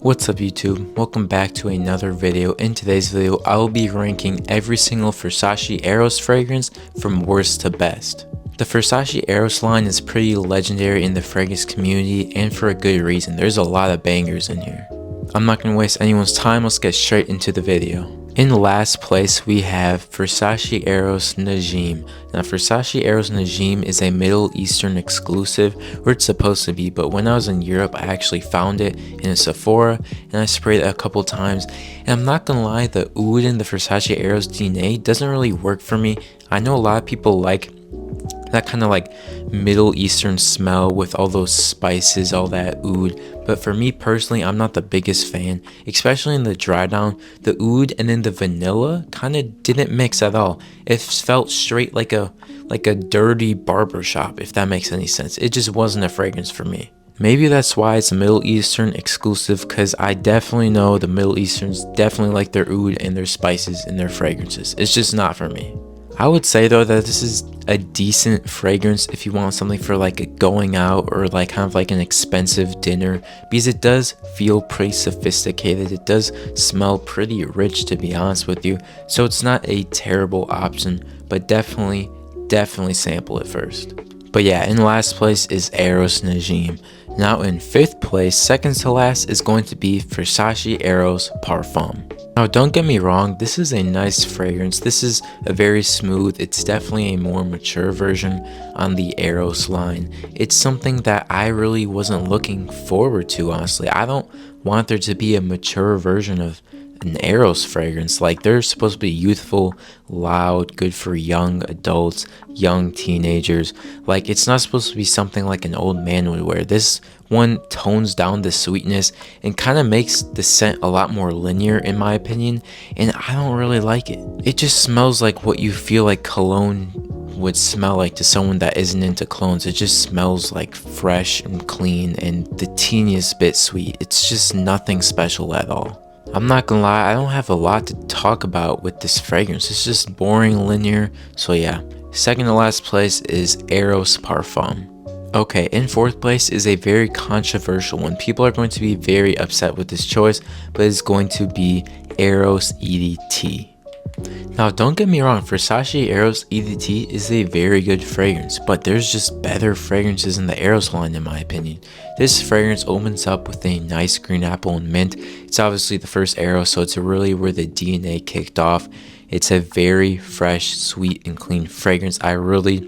What's up YouTube? Welcome back to another video. In today's video, I will be ranking every single Versace Aeros fragrance from worst to best. The Versace Aeros line is pretty legendary in the fragrance community and for a good reason. There's a lot of bangers in here. I'm not going to waste anyone's time, let's get straight into the video. In last place, we have Versace Aeros Nim. Now, Versace Aeros Nim is a Middle Eastern exclusive, or it's supposed to be, but when I was in Europe, I actually found it in a Sephora, and I sprayed it a couple times, and I'm not gonna lie, the oud in the Versace Aeros DNA doesn't really work for me. I know a lot of people like that kind of like Middle Eastern smell with all those spices, all that oud, but for me personally, I'm not the biggest fan, especially in the dry down. The oud and then the vanilla kind of didn't mix at all. It felt straight like a dirty barber shop, if that makes any sense. It just wasn't a fragrance for me. Maybe that's why it's a Middle Eastern exclusive, because I definitely know the Middle Easterns definitely like their oud and their spices in their fragrances. It's just not for me. I would say though that this is a decent fragrance if you want something for like a going out or like kind of like an expensive dinner, because it does feel pretty sophisticated. It does smell pretty rich, to be honest with you, so it's not a terrible option, but definitely sample it first. But yeah, in last place is Aeros Nim. Now in 5th place, second to last, is going to be Versace Aeros Parfam. Now don't get me wrong, this is a nice fragrance. This is a very smooth, it's definitely a more mature version on the Aeros line. It's something that I really wasn't looking forward to, honestly. I don't want there to be a mature version of an Aeros fragrance. Like, they're supposed to be youthful, loud, good for young adults, young teenagers. Like, it's not supposed to be something like an old man would wear. This one tones down the sweetness and kind of makes the scent a lot more linear, in my opinion, and I don't really like it. It just smells like what you feel like cologne would smell like to someone that isn't into colognes. It just smells like fresh and clean and the teeniest bit sweet. It's just nothing special at all. I'm not gonna lie, I don't have a lot to talk about with this fragrance. It's just boring, linear. So yeah, second to last place is Aeros Parfum. Okay, in 4th place is a very controversial one. People are going to be very upset with this choice, but it's going to be Aeros EDT. Now don't get me wrong, Versace Aeros EDT is a very good fragrance, but there's just better fragrances in the Aeros line, in my opinion. This fragrance opens up with a nice green apple and mint. It's obviously the first Aeros, so it's really where the DNA kicked off. It's a very fresh, sweet, and clean fragrance. I really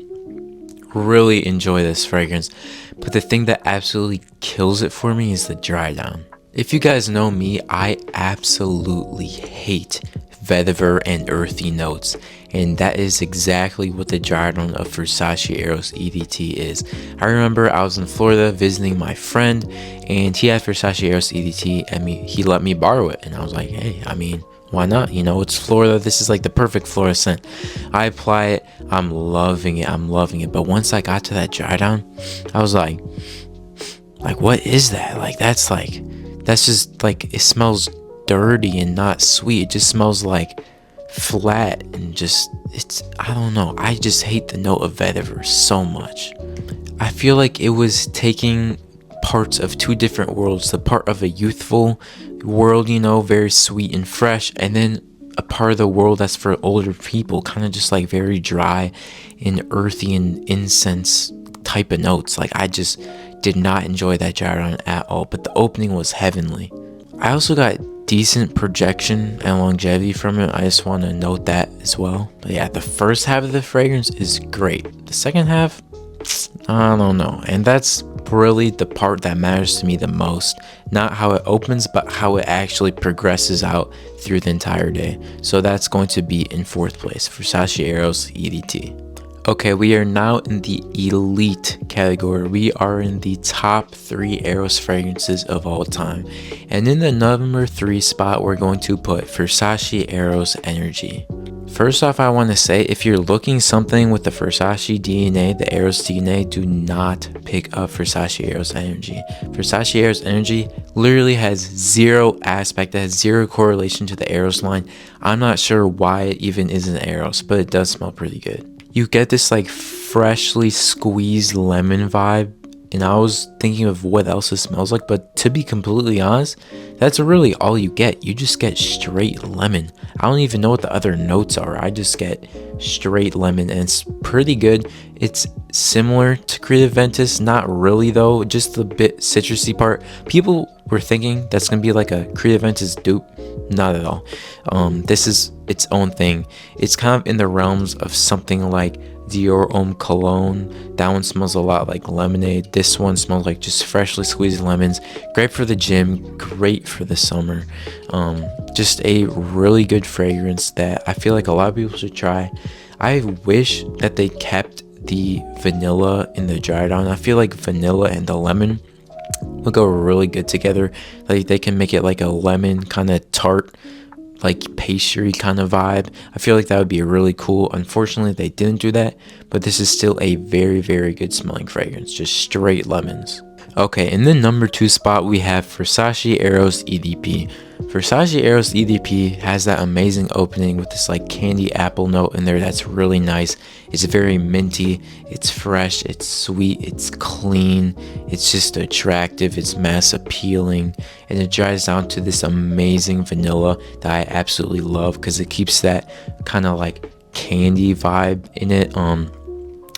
enjoy this fragrance, but the thing that absolutely kills it for me is the dry down. If you guys know me, I absolutely hate vetiver and earthy notes, and that is exactly what the dry down of Versace Aeros EDT is. I remember I was in Florida visiting my friend, and he had Versace Aeros EDT, and he let me borrow it, and I was like, hey, I mean, why not? You know, it's Florida. This is like the perfect Florida scent. I apply it. I'm loving it. But once I got to that dry down, I was like, what is that? That's just like, it smells dirty and not sweet. It just smells like flat and just, I don't know. I just hate the note of vetiver so much. I feel like it was taking parts of two different worlds, the part of a youthful world, you know, very sweet and fresh, and then a part of the world that's for older people, kind of just like very dry and earthy and incense type of notes. Like, I just did not enjoy that dry down at all, but the opening was heavenly. I also got decent projection and longevity from it. I just want to note that as well. But yeah, the first half of the fragrance is great. The second half, I don't know, and that's really the part that matters to me the most. Not how it opens, but how it actually progresses out through the entire day. So that's going to be in 4th place, Versace Aeros EDT. Okay, we are now in the elite category. We are in the top 3 Aeros fragrances of all time. And in the number 3 spot, we're going to put Versace Aeros Energy. First off, I want to say, if you're looking something with the Versace DNA, the Aeros DNA, do not pick up Versace Aeros Energy. Versace Aeros Energy literally has zero aspect, that has zero correlation to the Aeros line. I'm not sure why it even is an Aeros, but it does smell pretty good. You get this like freshly squeezed lemon vibe and I was thinking of what else it smells like, but to be completely honest, that's really all you get. You just get straight lemon. I don't even know what the other notes are. I just get straight lemon, and it's pretty good. It's similar to Creative Ventus, not really though, just the bit citrusy part. People were thinking that's gonna be like a Creative Ventus dupe. Not at all. This is its own thing. It's kind of in the realms of something like Dior Homme Cologne. That one smells a lot like lemonade. This one smells like just freshly squeezed lemons. Great for the gym, great for the summer. Just a really good fragrance that I feel like a lot of people should try. I wish that they kept the vanilla in the dry down. I feel like vanilla and the lemon will go really good together. Like they can make it like a lemon kind of tart, like pastry kind of vibe. I feel like that would be really cool. Unfortunately, they didn't do that, but this is still a very, very good smelling fragrance, just straight lemons. Okay, in the number 2 spot, we have Versace Aeros EDP. Versace Aeros EDP has that amazing opening with this like candy apple note in there that's really nice. It's very minty, it's fresh, it's sweet, it's clean, it's just attractive, it's mass appealing, and it dries down to this amazing vanilla that I absolutely love because it keeps that kind of like candy vibe in it.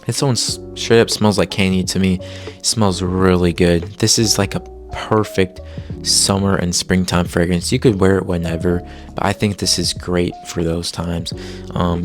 This one straight up smells like candy to me. It smells really good. This is like a perfect summer and springtime fragrance. You could wear it whenever, but I think this is great for those times.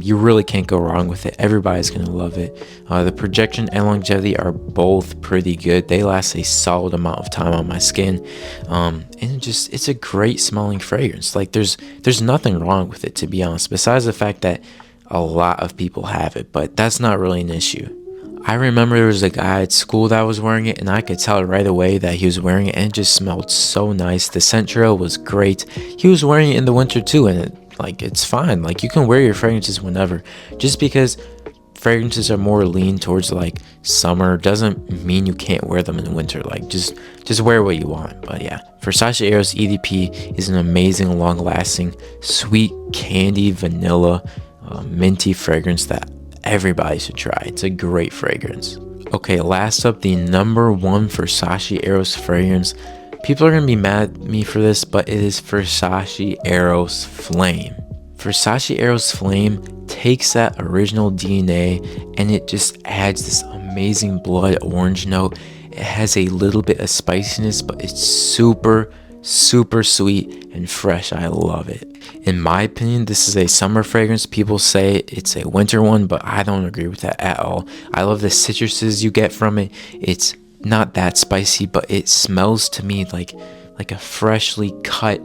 You really can't go wrong with it. Everybody's gonna love it. The projection and longevity are both pretty good. They last a solid amount of time on my skin, and it's a great smelling fragrance. Like there's nothing wrong with it, to be honest, besides the fact that a lot of people have it, but that's not really an issue. I remember there was a guy at school that was wearing it, and I could tell right away that he was wearing it, and it just smelled so nice. The scent trail was great. He was wearing it in the winter too, and it's fine. Like you can wear your fragrances whenever. Just because fragrances are more lean towards like summer doesn't mean you can't wear them in the winter. Like just wear what you want. But yeah, Versace Aeros EDP is an amazing, long-lasting, sweet candy vanilla minty fragrance that everybody should try. It's a great fragrance. Okay, last up, the number 1 Versace Aeros fragrance. People are gonna be mad at me for this, but it is Versace Aeros Flame. Versace Aeros Flame takes that original DNA and it just adds this amazing blood orange note. It has a little bit of spiciness, but it's super sweet and fresh. I love it. In my opinion, this is a summer fragrance. People say it's a winter one, but I don't agree with that at all. I love the citruses you get from it. It's not that spicy, but it smells to me like a freshly cut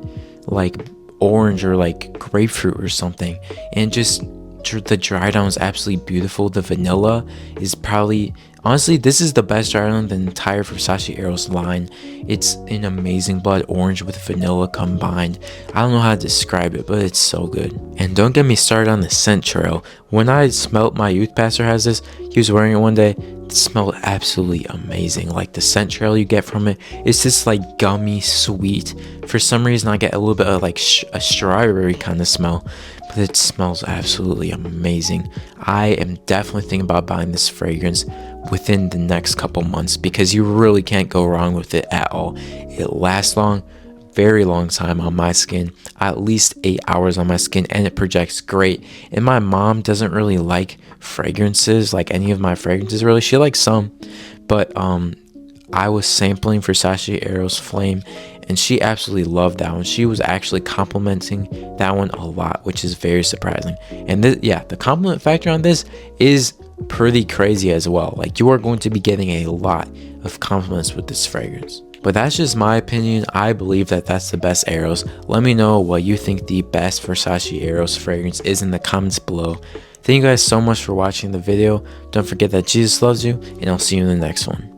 like orange or like grapefruit or something. And just the dry down is absolutely beautiful. The vanilla is probably, honestly, this is the best dry down in the entire Versace Aeros line. It's an amazing blood orange with vanilla combined. I don't know how to describe it, but it's so good. And don't get me started on the scent trail. When I smelt, my youth pastor has this, he was wearing it one day. It smelled absolutely amazing. Like the scent trail you get from it, it's just like gummy sweet. For some reason I get a little bit of like a strawberry kind of smell, but it smells absolutely amazing. I am definitely thinking about buying this fragrance within the next couple months because you really can't go wrong with it at all. It lasts long, very long time on my skin, at least 8 hours on my skin, and it projects great. And my mom doesn't really like fragrances, like any of my fragrances really. She likes some, but I was sampling Versace Aeros Flame and she absolutely loved that one. She was actually complimenting that one a lot, which is very surprising. And the compliment factor on this is pretty crazy as well. Like you are going to be getting a lot of compliments with this fragrance. But that's just my opinion. I believe that that's the best Aeros. Let me know what you think the best Versace Aeros fragrance is in the comments below. Thank you guys so much for watching the video. Don't forget that Jesus loves you, and I'll see you in the next one.